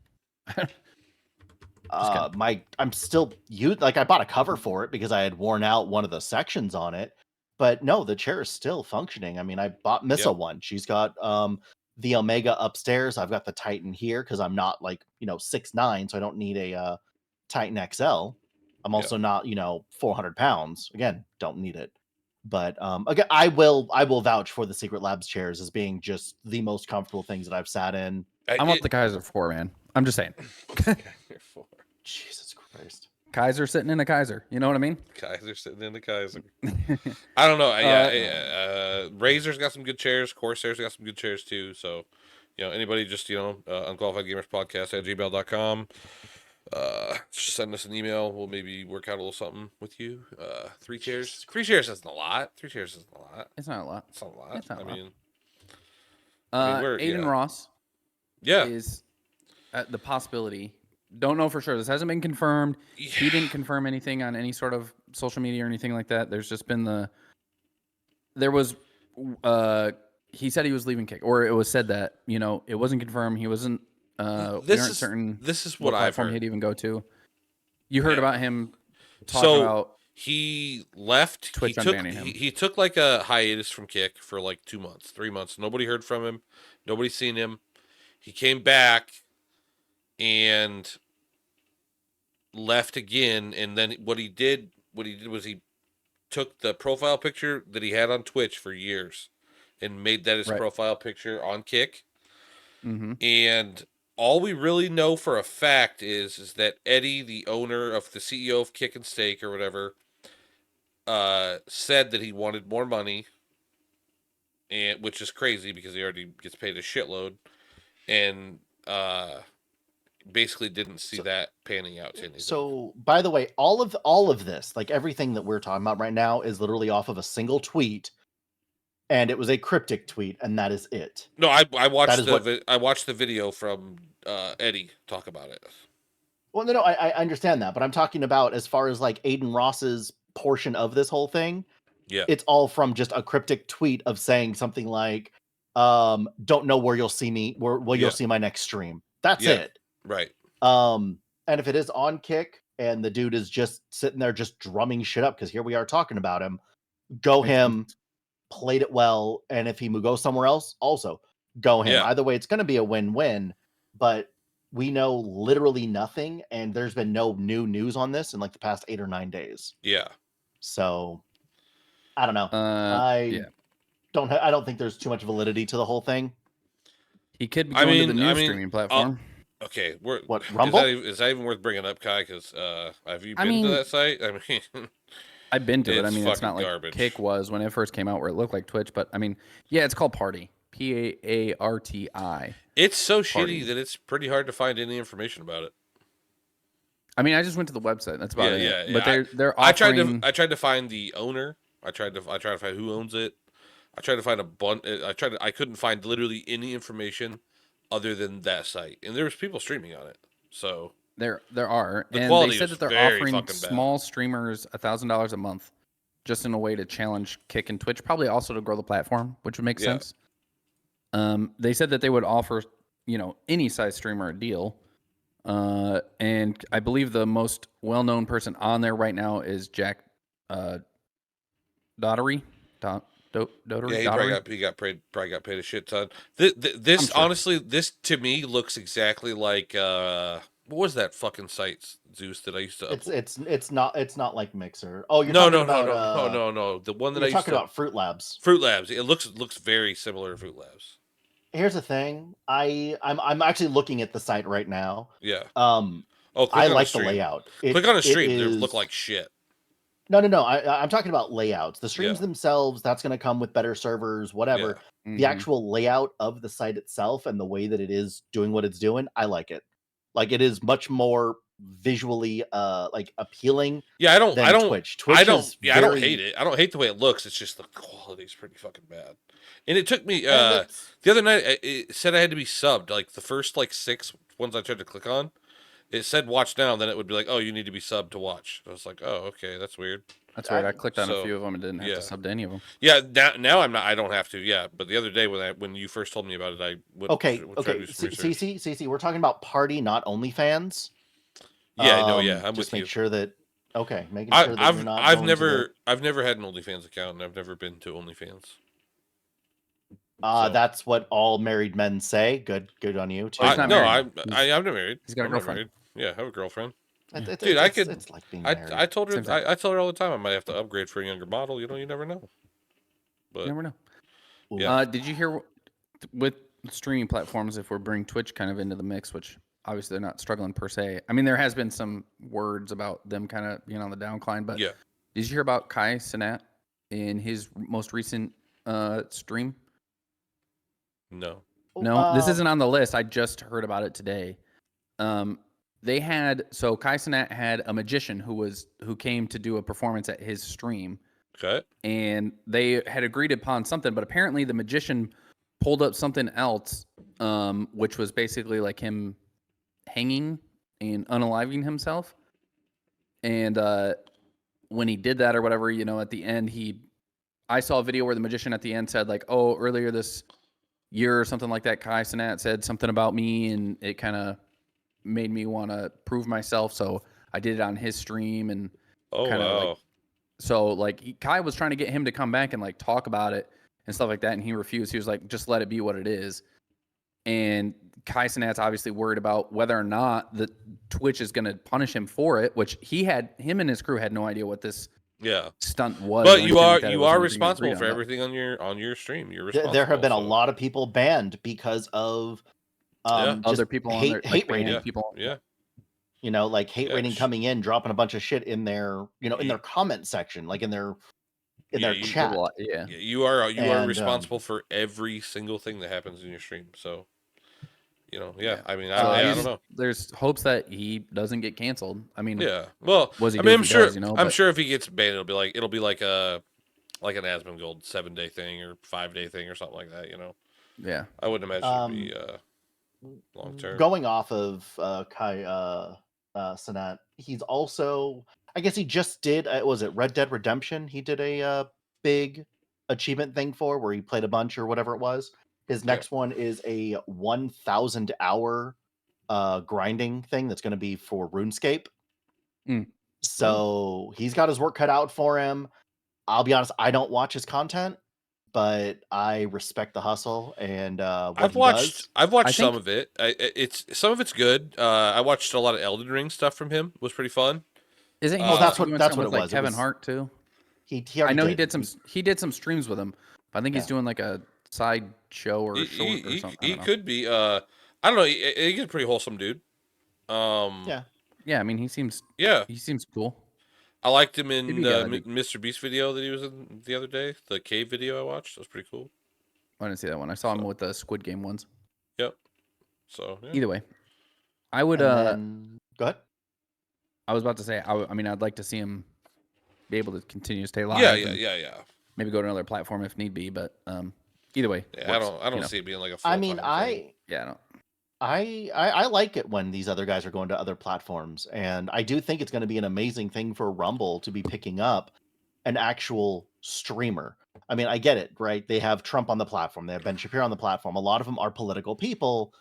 I'm still I bought a cover for it because I had worn out one of the sections on it, but no, the chair is still functioning. I mean, I bought Missa one. She's got the Omega upstairs. I've got the Titan here because I'm not 6'9", so I don't need a Titan XL. I'm also not 400 pounds. Again, don't need it. But again, I will vouch for the Secret Labs chairs as being just the most comfortable things that I've sat in. I want the Kaiser 4, man. I'm just saying. Jesus Christ. Kaiser sitting in a Kaiser. You know what I mean? Kaiser sitting in the Kaiser. I don't know. Razor's got some good chairs. Corsair's got some good chairs too. So, anybody just, Unqualified Gamers Podcast at gmail.com. Just send us an email. We'll maybe work out a little something with you. 3 chairs. 3 chairs isn't a lot. 3 chairs isn't a lot. It's not a lot. It's not a lot. It's not a lot. Aiden Ross. Yeah. Is the possibility. Don't know for sure. This hasn't been confirmed. Yeah. He didn't confirm anything on any sort of social media or anything like that. There's just been he said he was leaving Kick, or it was said that, it wasn't confirmed. He wasn't, this is what I've heard. He'd even go to. You heard about him talking about. He left. Twitch unbanning him. He took like a hiatus from Kick for like 2 months, 3 months. Nobody heard from him. Nobody's seen him. He came back and left again, and then what he did was he took the profile picture that he had on Twitch for years and made that his profile picture on Kick. Mm-hmm. And all we really know for a fact is that Eddie, the owner of the CEO of Kick and Steak or whatever, said that he wanted more money, and which is crazy because he already gets paid a shitload, and basically didn't see that panning out to anything. So, by the way, all of this, like everything that we're talking about right now, is literally off of a single tweet, and it was a cryptic tweet, and that is it. No, I watched I watched the video from Eddie talk about it. Well, no, I understand that, but I'm talking about as far as like Aiden Ross's portion of this whole thing. Yeah, it's all from just a cryptic tweet of saying something like, "Don't know where you'll see me, where you'll see my next stream." That's it, right? And if it is on Kick and the dude is just sitting there just drumming shit up, because here we are talking about him, go him. Played it well, and if he goes somewhere else, also go him. Either way, it's going to be a win-win. But we know literally nothing, and there's been no new news on this in like the past 8 or 9 days. Yeah. So I don't know. I don't think there's too much validity to the whole thing. He could be going to the new streaming platform. Okay, what, Rumble? Is that even worth bringing up, Kai? Because have you been to that site? I mean, I've been to it. I mean, it's not like garbage. Kick was when it first came out, where it looked like Twitch. But I mean, yeah, it's called Party. P-A-A-R-T-I. It's so shitty that it's pretty hard to find any information about it. I mean, I just went to the website. That's about it. Yeah. But they're offering... I tried to find the owner. I tried to find who owns it. I tried to find I couldn't find literally any information other than that site, and there was people streaming on it. So there are, and they said that they're offering small streamers $1,000 a month, just in a way to challenge Kick and Twitch, probably also to grow the platform, which would make sense. They said that they would offer, any size streamer a deal, and I believe the most well-known person on there right now is Jack Daugherty. Yeah, he probably got paid a shit ton. This honestly, this to me looks exactly like what was that fucking site, Zeus, that I used to? It's not like Mixer. Oh, you're no. The one that you're talking about Fruit Labs. Fruit Labs. It looks very similar to Fruit Labs. Here's the thing. I'm actually looking at the site right now. Yeah. I like the layout. Click on a stream. They look like shit. No. I'm talking about layouts. The streams themselves, that's going to come with better servers, whatever. Yeah. The actual layout of the site itself and the way that it is doing what it's doing, I like it. Like, it is much more visually like appealing. Yeah, I don't Twitch. I don't hate it. I don't hate the way it looks. It's just the quality is pretty fucking bad. And it took me the other night. It said I had to be subbed. Like the first 6 ones I tried to click on, it said watch now. Then it would be like, oh, you need to be subbed to watch. I was like, oh, okay, that's weird. That's weird. I clicked on a few of them and didn't have to sub to any of them. Yeah, now I'm not. I don't have to. Yeah, but the other day when you first told me about it, I would. Okay. CC, we're talking about Party, not OnlyFans. Yeah, I'm just with you. Make sure that. Okay, making sure that you're not. I've never had an OnlyFans account, and I've never been to OnlyFans. That's what all married men say. Good on you too. I'm not married. He's got a girlfriend. Yeah, I have a girlfriend. Dude, I could. It's like being married. I told her. I tell her all the time I might have to upgrade for a younger model. You never know. But you never know. Yeah. Did you hear with streaming platforms? If we're bringing Twitch kind of into the mix, which obviously they're not struggling per se. I mean, there has been some words about them kind of being on the downcline. But did you hear about Kai Cenat in his most recent stream? No. This isn't on the list. I just heard about it today. Kai Cenat had a magician who came to do a performance at his stream. Okay. And they had agreed upon something, but apparently the magician pulled up something else, which was basically like him hanging and unaliving himself. And when he did that or whatever, at the end, I saw a video where the magician at the end said like, oh, earlier this year or something like that, Kai Cenat said something about me, and it kind of made me want to prove myself, so I did it on his stream. And Kai was trying to get him to come back and talk about it and stuff like that, and he refused. He was like, just let it be what it is. And Kai Cenat's obviously worried about whether or not the Twitch is going to punish him for it, which him and his crew had no idea what this stunt was. But you are responsible for everything on your stream. You're responsible. There have been a lot of people banned because of other people hate rating people. Yeah. You know, like hate Yeah, rating coming in, dropping a bunch of shit in their, in their comment section, like in their chat. Yeah. You are And, responsible for every single thing that happens in your stream. So, I mean, So I don't know. there's hopes that he doesn't get canceled. I mean, Yeah. Well, what does he I do mean, if I'm he sure. does, I'm sure if he gets banned, it'll be like an Asmongold 7-day thing or 5-day thing or something like that. Yeah. I wouldn't imagine it'd be long term. Going off of Cenat, he's also, I guess he just did, was it Red Dead Redemption? He did a big achievement thing where he played a bunch or whatever it was. His next one is a 1,000 hour grinding thing that's going to be for RuneScape. So he's got his work cut out for him. I'll be honest, I don't watch his content, but I respect the hustle and I've watched some of it. Some of it's good. I watched a lot of Elden Ring stuff from him. It was pretty fun. Isn't he? That's what it with, like was. Kevin Hart too. He I know he did some streams with him. But I think he's doing like a side show or short or something. He could be. I don't know. He's a pretty wholesome dude. Yeah. I mean, he seems cool. I liked him in the MrBeast video that he was in the other day. The cave video I watched. That was pretty cool. I didn't see that one. I saw him with the Squid Game ones. Yep. So either way, I would. Go ahead. I was about to say. I mean, I'd like to see him be able to continue to stay live. Yeah. Maybe go to another platform if need be, but either way. Yeah, I don't see it being like a. I mean, thing. I like it when these other guys are going to other platforms, and I do think it's going to be an amazing thing for Rumble to be picking up an actual streamer. I mean, I get it, right? They have Trump on the platform. They have Ben Shapiro on the platform. A lot of them are political people,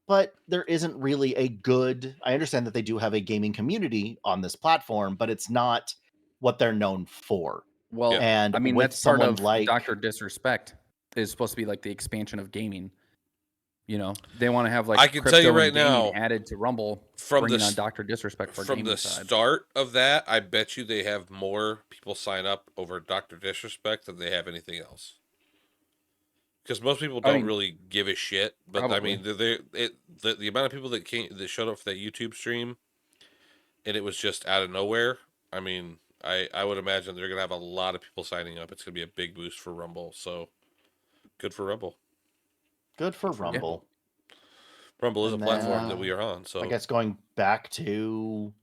but there isn't really a good... I understand that they do have a gaming community on this platform, but it's not what they're known for. Well, and I mean, with that's part of like DrDisrespect is supposed to be like the expansion of gaming. They want to have like I can tell you right now added to Rumble from bringing on DrDisrespect for from the side. Start of that. I bet you they have more people sign up over DrDisrespect than they have anything else. Because most people don't really give a shit, but probably. I mean, the amount of people that showed up for that YouTube stream, and it was just out of nowhere. I mean, I would imagine they're gonna have a lot of people signing up. It's gonna be a big boost for Rumble. So good for Rumble. Good for Rumble. Yeah. Rumble is a platform that we are on. So I guess going back to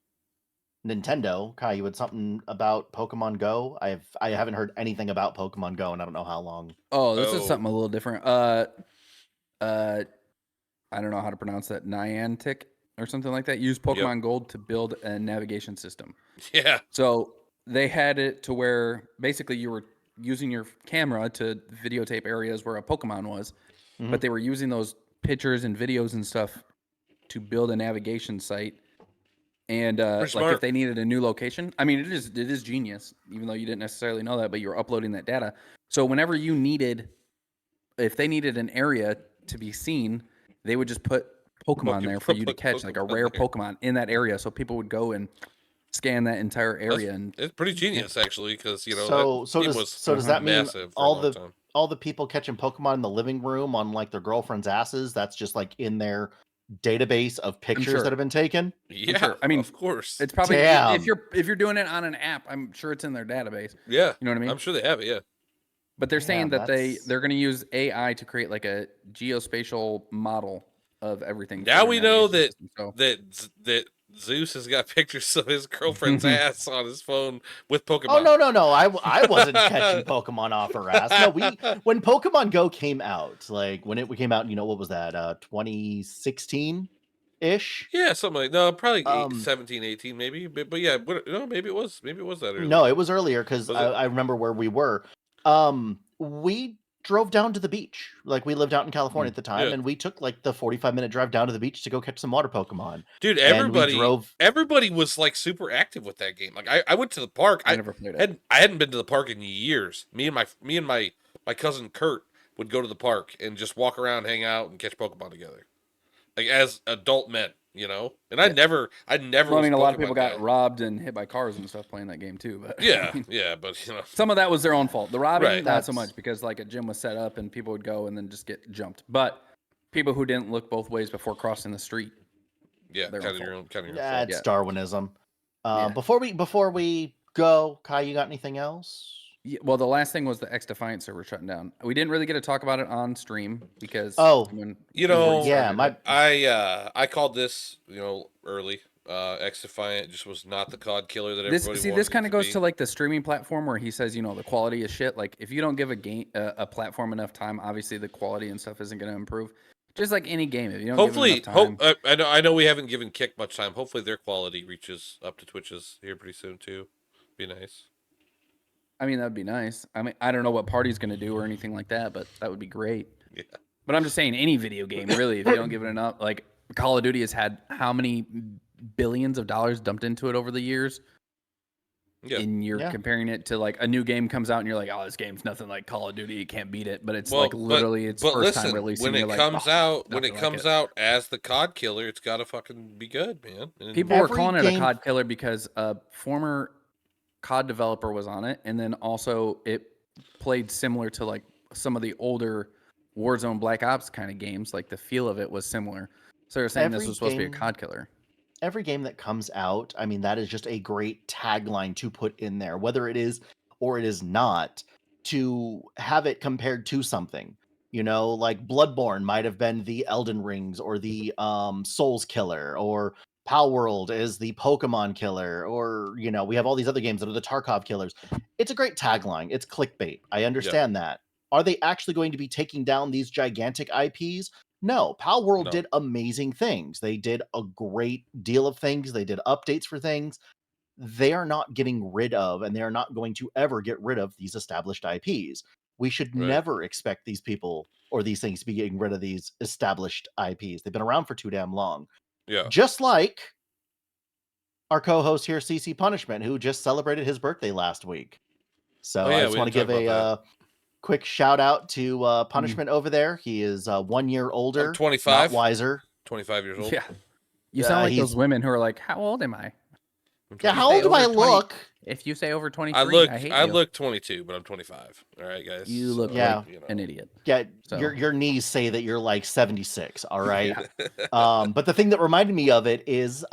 Nintendo, Kai, you had something about Pokemon Go. I haven't heard anything about Pokemon Go, and I don't know how long. Oh, this is something a little different. I don't know how to pronounce that. Niantic or something like that. Use Pokemon Gold to build a navigation system. Yeah. So they had it to where basically you were using your camera to videotape areas where a Pokemon was, but they were using those pictures and videos and stuff to build a navigation site. And like if they needed a new location, I mean, it is genius, even though you didn't necessarily know that, but you're uploading that data. So whenever if they needed an area to be seen, they would just put Pokemon there for you to catch, like a rare Pokemon in that area. So people would go and scan that entire area. And it's pretty genius, actually, because so does that mean all the people catching Pokemon in the living room on like their girlfriend's asses? That's just like in their database of pictures that have been taken. Yeah, sure. I mean, of course, it's probably if you're doing it on an app, I'm sure it's in their database. Yeah, you know what I mean. I'm sure they have it. Yeah, but they're saying that they're going to use AI to create like a geospatial model of everything. Now we know that Zeus has got pictures of his girlfriend's ass on his phone with Pokemon. Oh no! I wasn't catching Pokemon off her ass. No, when Pokemon Go came out, like when it came out, what was that? 2016 ish. Yeah, something like probably 17, 18 maybe. But yeah, maybe it was that early. No, it was earlier because I remember where we were. We drove down to the beach. Like we lived out in California at the time, and we took like the 45-minute drive down to the beach to go catch some water Pokemon. Dude, everybody was like super active with that game. Like I went to the park. I never played it. I hadn't been to the park in years. Me and my cousin Kurt would go to the park and just walk around, hang out, and catch Pokemon together, like as adult men. And I never. Well, I mean, a lot of people got robbed and hit by cars and stuff playing that game too. But but some of that was their own fault. The robbing, not so much, because like a gym was set up and people would go and then just get jumped. But people who didn't look both ways before crossing the street. Yeah, their kind own of your fault. own, kind of your Yeah, fault. it's Yeah. Darwinism. Yeah. Before we go, Kai, you got anything else? Yeah, well, the last thing was the XDefiant server shutting down. We didn't really get to talk about it on stream because when you before know, started yeah, it. I called this, early. XDefiant just was not the COD killer that everybody wanted This it kind to of goes be. to like the streaming platform where he says, the quality is shit. Like if you don't give a game a platform enough time, obviously the quality and stuff isn't going to improve. Just like any game, if you don't give it enough time. I know we haven't given Kick much time. Hopefully their quality reaches up to Twitch's here pretty soon too. Be nice. I mean, that'd be nice. I mean, I don't know what Party's going to do or anything like that, but that would be great. Yeah. But I'm just saying, any video game, really, if you don't give it enough, like Call of Duty has had how many billions of dollars dumped into it over the years? Yeah. And you're comparing it to like a new game comes out and you're like, oh, this game's nothing like Call of Duty. You can't beat it. But it's like literally its first time releasing. When it comes out as the COD killer, it's got to fucking be good, man. And people were calling it a COD killer because a former COD developer was on it, and then also it played similar to like some of the older Warzone Black Ops kind of games. Like the feel of it was similar. So they're saying this was supposed to be a COD killer. Every game that comes out, I mean, that is just a great tagline to put in there, whether it is or it is not, to have it compared to something. Like Bloodborne might have been the Elden Rings or the Souls killer, or Palworld is the Pokemon killer, or we have all these other games that are the Tarkov killers. It's a great tagline. It's clickbait. I understand that. Are they actually going to be taking down these gigantic IPs? No, Palworld did amazing things. They did a great deal of things. They did updates for things. They are not getting rid of, and they are not going to ever get rid of these established IPs. We should never expect these people or these things to be getting rid of these established IPs. They've been around for too damn long. Yeah. Just like our co-host here, CC Punishment, who just celebrated his birthday last week. So I just want to give a quick shout out to Punishment over there. He is 1 year older. I'm 25. Not wiser. 25 years old. Yeah. You sound like those women who are like, how old am I? Yeah, how old do I look? If you say over 23, I look 22, but I'm 25. All right, guys. You look like an idiot. Yeah, so. your knees say that you're like 76, all right? But the thing that reminded me of it is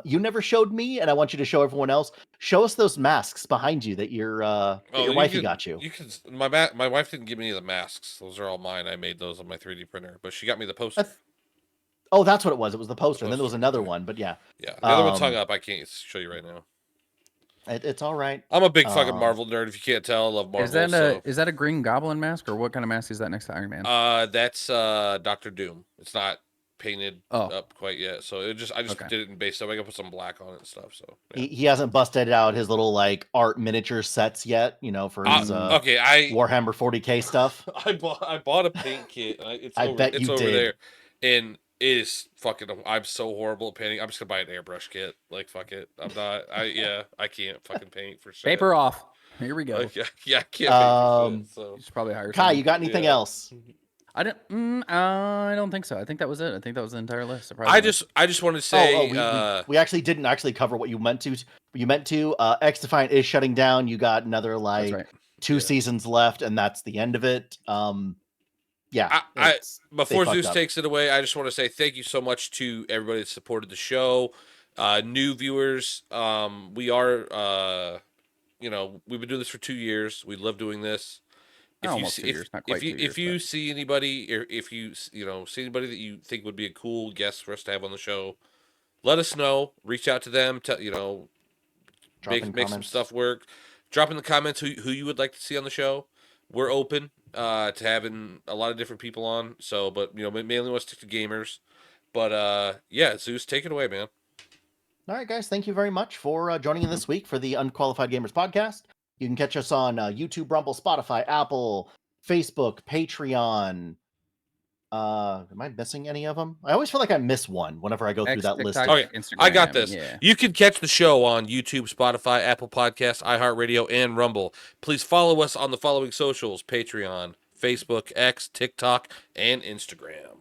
you never showed me, and I want you to show everyone else. Show us those masks behind you that your wifey got you. You can. My wife didn't give me any of the masks. Those are all mine. I made those on my 3D printer, but she got me the poster. Oh, that's what it was. It was the poster. And then there was another one, but yeah. Yeah, the other one's hung up. I can't show you right now. It's all right. I'm a big fucking Marvel nerd. If you can't tell, I love Marvel. Is that a Green Goblin mask, or what kind of mask is that next to Iron Man? That's Dr. Doom. It's not painted up quite yet, so I just did it in base. So I gotta put some black on it and stuff. So yeah. He hasn't busted out his little like art miniature sets yet. For his Warhammer 40K stuff. I bought a paint kit. It's over there, and it is fucking. I'm so horrible at painting. I'm just gonna buy an airbrush kit. Like fuck it. I'm not. I can't fucking paint for shit. Paper off. Here we go. I can't paint for shit. So you should probably hire. Kai, you got anything else? I don't think so. I think that was it. I think that was the entire list. I just want to say we actually didn't actually cover what you meant to. XDefiant is shutting down. You got another two seasons left, and that's the end of it. Yeah. Before Zeus takes it away, I just want to say thank you so much to everybody that supported the show. New viewers, we are we've been doing this for 2 years. We love doing this. If you see anybody, or if you see anybody that you think would be a cool guest for us to have on the show, let us know. Reach out to them. Make some stuff work. Drop in the comments who you would like to see on the show. We're open to having a lot of different people on. So, but mainly want to stick to gamers. But Zeus, take it away, man. All right, guys. Thank you very much for joining in this week for the Unqualified Gamers podcast. You can catch us on YouTube, Rumble, Spotify, Apple, Facebook, Patreon. Am I missing any of them? I always feel like I miss one whenever I go through that list. Okay, I got this. Yeah. You can catch the show on YouTube, Spotify, Apple Podcasts, iHeartRadio, and Rumble. Please follow us on the following socials: Patreon, Facebook, X, TikTok, and Instagram.